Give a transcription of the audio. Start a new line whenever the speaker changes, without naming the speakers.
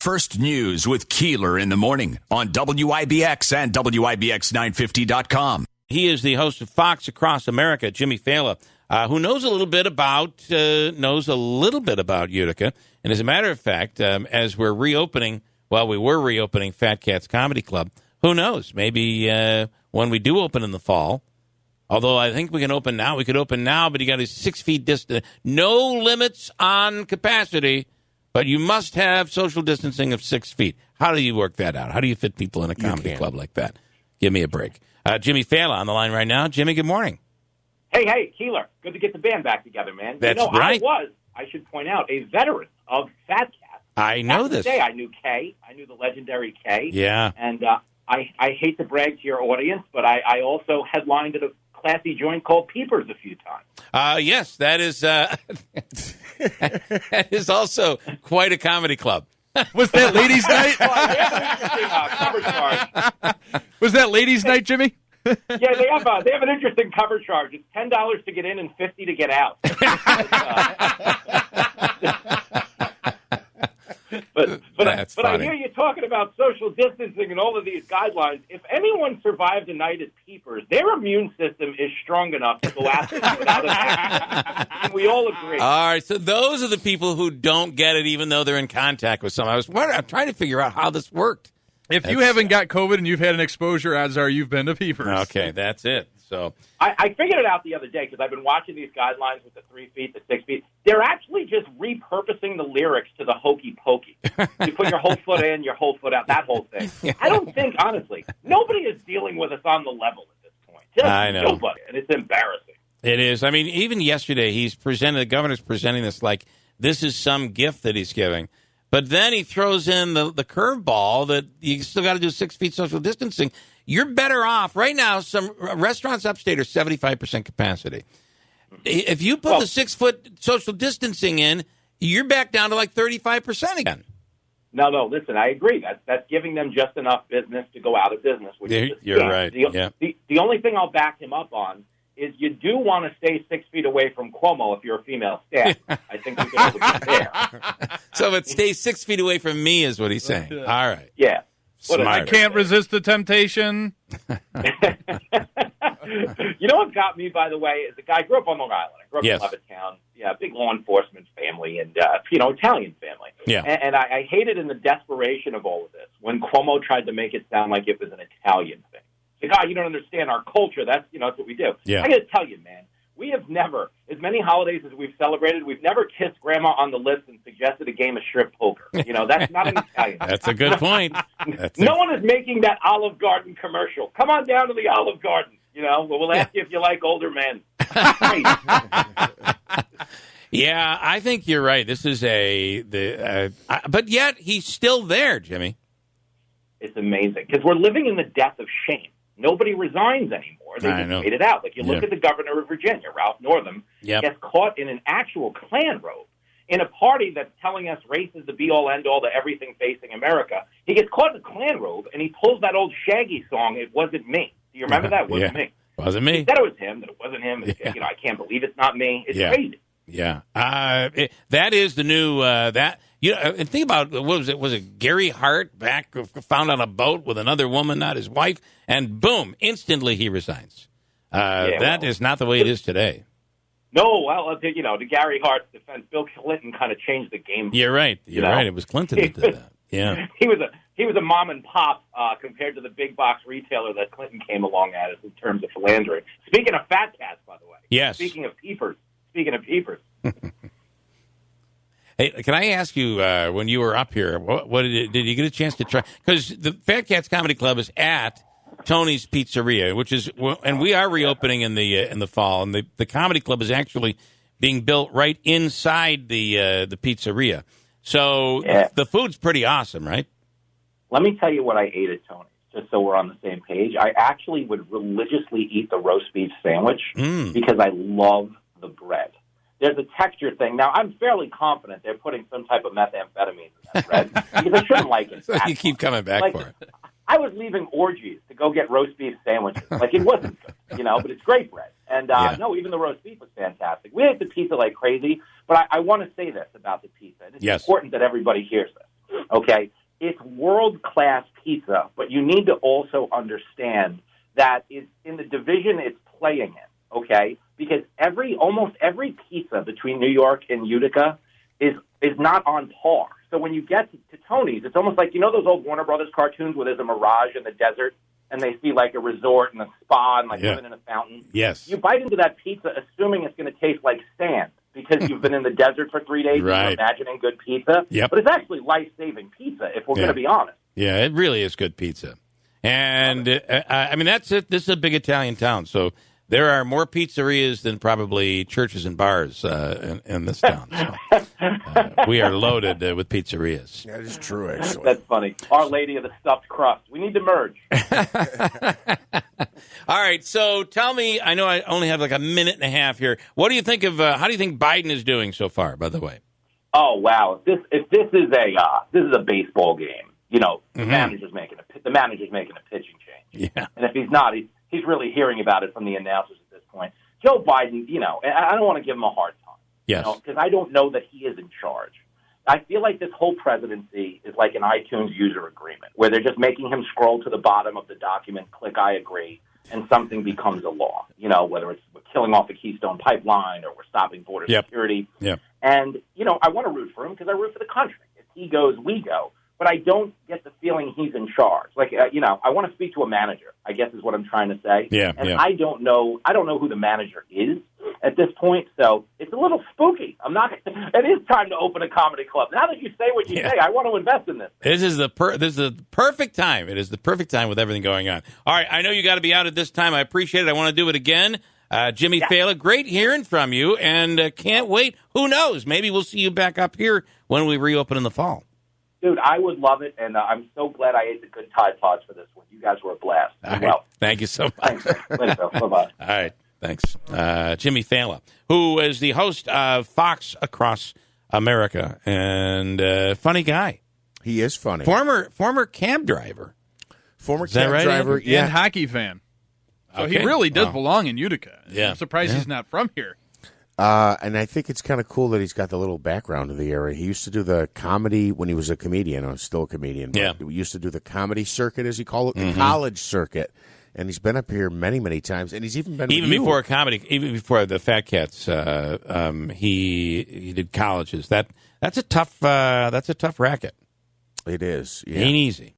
First News with Keeler in the morning on WIBX and WIBX950.com.
He is the host of Fox Across America, Jimmy Failla, who knows a little bit about Utica. And as a matter of fact, as we're reopening, we were reopening Fat Cats Comedy Club. Who knows? Maybe when we do open in the fall, although I think we can open now. We could open now, but you got a 6 feet distance. No limits on capacity, but you must have social distancing of 6 feet. How do you work that out? How do you fit people in a comedy club like that? Give me a break. Jimmy Failla on the line right now. Jimmy, good morning.
Hey, Keeler. Good to get the band back together, man.
That's right.
I should point out, a veteran of Fat Cats.
I know this.
Today, I knew Kay. I knew the legendary Kay.
Yeah.
And I hate to brag to your audience, but I also headlined at a classy joint called Peepers a few times.
Yes, that is that is also quite a comedy club.
Was that ladies' night?
Cover charge.
Was that ladies' night, Jimmy?
Yeah, they have an interesting cover charge. It's $10 to get in and $50 to get out. But I hear you talking about social distancing and all of these guidelines. If anyone survived a night at Peepers, their immune system is strong enough to go after it without attack. And we all agree.
All right, so those are the people who don't get it, even though they're in contact with someone. I'm trying to figure out how this worked.
If you haven't got COVID and you've had an exposure, odds are you've been to Peepers.
Okay, that's it. So
I figured it out the other day because I've been watching these guidelines with the 3 feet, the 6 feet. They're actually just repurposing the lyrics to the hokey pokey. You put your whole foot in, your whole foot out, that whole thing. I don't think, honestly, nobody is dealing with us on the level at this point. Just
I know.
Nobody, and it's embarrassing.
It is. I mean, even yesterday, the governor's presenting this like this is some gift that he's giving. But then he throws in the curveball that you still got to do 6 feet social distancing. You're better off. Right now, some restaurants upstate are 75% capacity. If you put the 6 foot social distancing in, you're back down to like 35% again.
No, listen, I agree. That's giving them just enough business to go out of business.
You're right.
The only thing I'll back him up on is you do want to stay 6 feet away from Cuomo if you're a female staff. I think we can get there.
So it stays 6 feet away from me is what he's saying. All right.
Yeah.
I can't resist the temptation.
You know what got me, by the way, is a guy. I grew up on Long Island. I grew up in Levittown. Yeah, big law enforcement family and, Italian family.
Yeah.
And I hated in the desperation of all of this when Cuomo tried to make it sound like it was an Italian thing. Like, you don't understand our culture. That's what we do.
Yeah.
I got to tell you, man, we have never, as many holidays as we've celebrated, we've never kissed Grandma on the lips and suggested a game of strip poker. That's not an Italian thing.
That's a good point.
No one is making that Olive Garden commercial. Come on down to the Olive Garden. We'll ask you if you like older men.
Yeah, I think you're right. This is but yet he's still there, Jimmy.
It's amazing because we're living in the death of shame. Nobody resigns anymore. They just made it out. Like you look at the governor of Virginia, Ralph Northam, gets caught in an actual Klan robe in a party that's telling us race is the be-all, end-all to everything facing America. He gets caught in a Klan robe, and he pulls that old Shaggy song, It Wasn't Me. Do you remember that? It wasn't me.
Wasn't me.
He said it was him, that it wasn't him. I can't believe it's not me. It's crazy.
Yeah. That is the new and think about, what was it? Was it Gary Hart found on a boat with another woman, not his wife, and boom, instantly he resigns. That is not the way it is today.
No, well, to Gary Hart's defense, Bill Clinton kind of changed the game.
You're right. You're right. It was Clinton that did that. Yeah.
He was a mom and pop compared to the big box retailer that Clinton came along at in terms of philandering. Speaking of Fat Cats, by the way.
Yes.
Speaking of Peepers.
Hey, can I ask you, when you were up here, what did you get a chance to try? Because the Fat Cats Comedy Club is at Tony's Pizzeria, and we are reopening in the fall, and the comedy club is actually being built right inside the pizzeria. So the food's pretty awesome, right?
Let me tell you what I ate at Tony's, just so we're on the same page. I actually would religiously eat the roast beef sandwich because I love the bread. There's a texture thing. Now, I'm fairly confident they're putting some type of methamphetamine in that bread because I shouldn't like it.
So you keep coming back for it.
I was leaving orgies to go get roast beef sandwiches. It wasn't good, but it's great bread. And, no, even the roast beef was fantastic. We ate the pizza like crazy, but I want to say this about the pizza. And it's important that everybody hears this. okay? It's world-class pizza, but you need to also understand that it's in the division it's playing in, okay? Because almost every pizza between New York and Utica is not on par. So when you get to Tony's, it's almost like, those old Warner Brothers cartoons where there's a mirage in the desert and they see like a resort and a spa and like living in a fountain?
Yes.
You bite into that pizza assuming it's going to taste like sand because you've been in the desert for 3 days and you're imagining good pizza.
Yep.
But it's actually life-saving pizza if we're going to be honest.
Yeah, it really is good pizza. And, that's it. This is a big Italian town, so there are more pizzerias than probably churches and bars in this town. So, we are loaded with pizzerias.
That is true, actually.
That's funny. Our Lady of the Stuffed Crust. We need to merge.
All right, so tell me, I know I only have like a minute and a half here. What do you think of, how do you think Biden is doing so far, by the way?
Oh, wow. If this is a baseball game, the manager's making a pitching change.
Yeah.
And if he's not, he's really hearing about it from the announcers at this point. Joe Biden, I don't want to give him a hard time.
Yes.
Because I don't know that he is in charge. I feel like this whole presidency is like an iTunes user agreement where they're just making him scroll to the bottom of the document, click I agree, and something becomes a law. Whether it's we're killing off the Keystone Pipeline or we're stopping border security.
Yep.
And, I want to root for him because I root for the country. If he goes, we go. But I don't get the feeling he's in charge. Like, I want to speak to a manager, I guess is what I'm trying to say.
Yeah,
and I don't know who the manager is at this point, so it's a little spooky. It is time to open a comedy club. Now that you say what you say, I want to invest in this.
This is the perfect time. It is the perfect time with everything going on. All right, I know you got to be out at this time. I appreciate it. I want to do it again. Jimmy Failla, great hearing from you, and can't wait. Who knows? Maybe we'll see you back up here when we reopen in the fall.
Dude, I would love it, and I'm so glad I ate the good Tide Pods for this one. You guys were a blast.
Well, thank you so much.
Thanks, Later, bye-bye.
All right, thanks. Jimmy Failla, who is the host of Fox Across America, and funny guy.
He is funny.
Former cab driver.
Former cab driver,
and hockey fan. So he really does belong in Utica.
Yeah.
I'm surprised he's not from here.
And I think it's kind of cool that he's got the little background of the area. He used to do the comedy when he was a comedian, or still a comedian.
Yeah.
We used to do the comedy circuit, as he called it, the college circuit. And he's been up here many, many times. And he's even been
before comedy, even before the Fat Cats. He did colleges. That's a tough racket.
It is. Yeah.
Ain't easy.